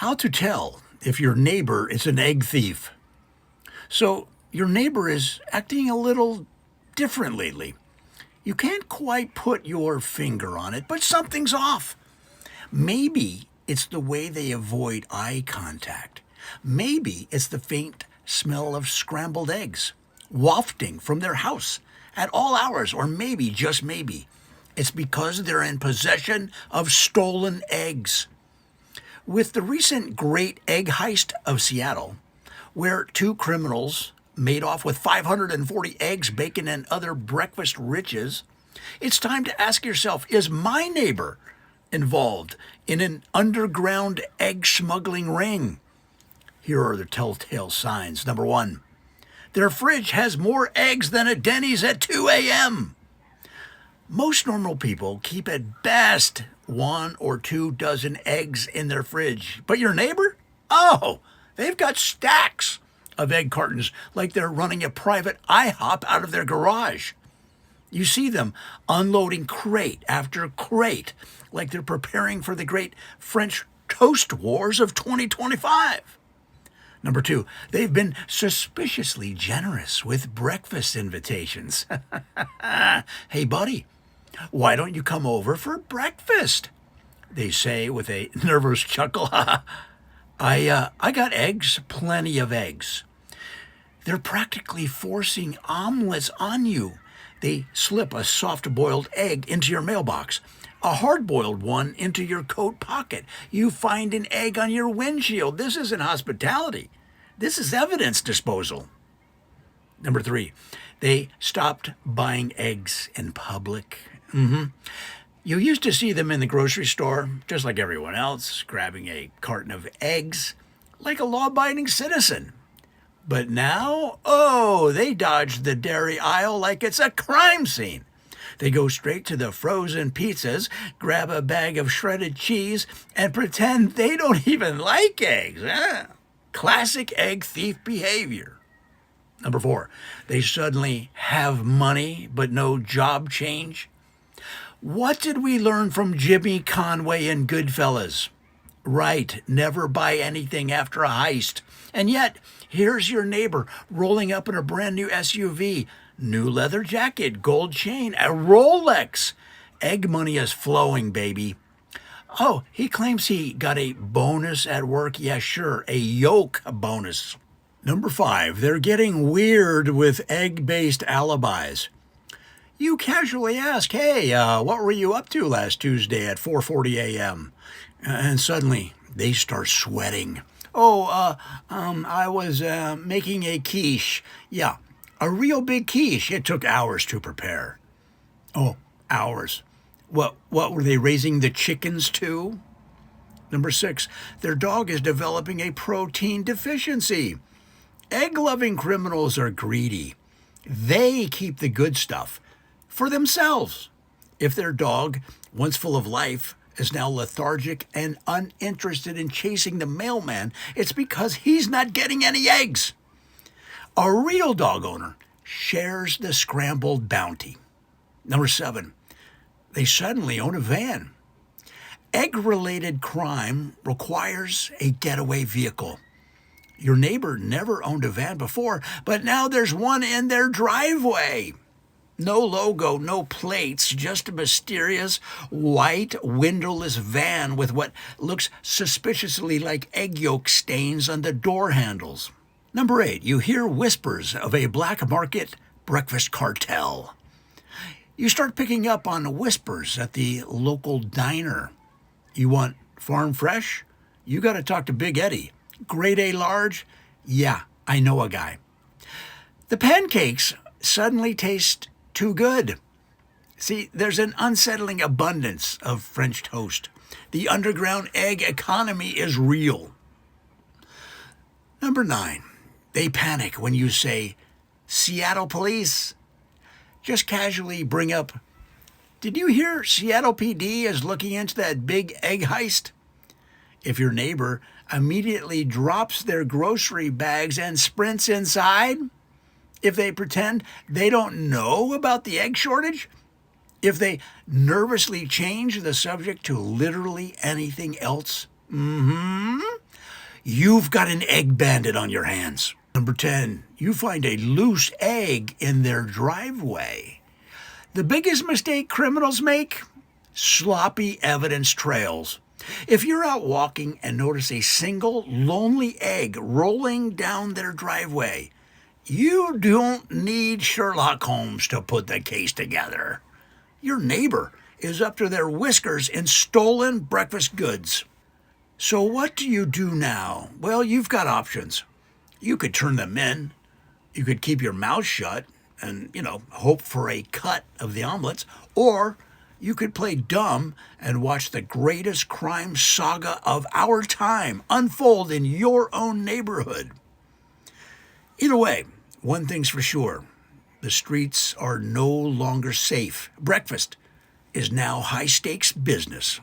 How to tell if your neighbor is an egg thief. So, your neighbor is acting a little different lately. You can't quite put your finger on it, but something's off. Maybe it's the way they avoid eye contact. Maybe it's the faint smell of scrambled eggs wafting from their house at all hours, or maybe, just maybe, it's because they're in possession of stolen eggs. With the recent Great Egg Heist of Seattle, where two criminals made off with 540 eggs, bacon, and other breakfast riches, it's time to ask yourself, is my neighbor involved in an underground egg smuggling ring? Here are the telltale signs. Number one, their fridge has more eggs than a Denny's at 2 a.m. Most normal people keep at best 1 or 2 dozen eggs in their fridge. But your neighbor? Oh, they've got stacks of egg cartons like they're running a private IHOP out of their garage. You see them unloading crate after crate like they're preparing for the great French toast wars of 2025. Number 2, they've been suspiciously generous with breakfast invitations. Hey, buddy, why don't you come over for breakfast? They say with a nervous chuckle. I got eggs, plenty of eggs. They're practically forcing omelets on you. They slip a soft-boiled egg into your mailbox, a hard-boiled one into your coat pocket. You find an egg on your windshield. This isn't hospitality. This is evidence disposal. Number 3, they stopped buying eggs in public. You used to see them in the grocery store, just like everyone else, grabbing a carton of eggs like a law-abiding citizen. But now, they dodge the dairy aisle like it's a crime scene. They go straight to the frozen pizzas, grab a bag of shredded cheese, and pretend they don't even like eggs. Classic egg thief behavior. Number 4, they suddenly have money but no job change. What did we learn from Jimmy Conway in Goodfellas? Right, never buy anything after a heist. And yet, here's your neighbor rolling up in a brand new SUV, new leather jacket, gold chain, a Rolex. Egg money is flowing, baby. Oh, he claims he got a bonus at work. Yeah, sure, a yolk bonus. Number 5, they're getting weird with egg-based alibis. You casually ask, hey, what were you up to last Tuesday at 4:40 a.m.? And suddenly they start sweating. I was making a quiche. Yeah, a real big quiche. It took hours to prepare. Oh, hours. What were they raising the chickens to? Number 6, their dog is developing a protein deficiency. Egg-loving criminals are greedy. They keep the good stuff for themselves. If their dog, once full of life, is now lethargic and uninterested in chasing the mailman, it's because he's not getting any eggs. A real dog owner shares the scrambled bounty. Number 7, they suddenly own a van. Egg-related crime requires a getaway vehicle. Your neighbor never owned a van before, but now there's one in their driveway. No logo, no plates, just a mysterious white windowless van with what looks suspiciously like egg yolk stains on the door handles. Number 8, you hear whispers of a black market breakfast cartel. You start picking up on whispers at the local diner. You want farm fresh? You got to talk to Big Eddie. Grade A large? Yeah, I know a guy. The pancakes suddenly taste too good. See, there's an unsettling abundance of French toast. The underground egg economy is real. Number 9, they panic when you say, Seattle police. Just casually bring up, did you hear Seattle PD is looking into that big egg heist? If your neighbor immediately drops their grocery bags and sprints inside, if they pretend they don't know about the egg shortage, if they nervously change the subject to literally anything else, you've got an egg bandit on your hands. Number 10, you find a loose egg in their driveway. The biggest mistake criminals make? Sloppy evidence trails. If you're out walking and notice a single lonely egg rolling down their driveway, you don't need Sherlock Holmes to put the case together. Your neighbor is up to their whiskers in stolen breakfast goods. So what do you do now? Well, you've got options. You could turn them in. You could keep your mouth shut and, hope for a cut of the omelets. Or you could play dumb and watch the greatest crime saga of our time unfold in your own neighborhood. Either way, one thing's for sure. The streets are no longer safe. Breakfast is now high-stakes business.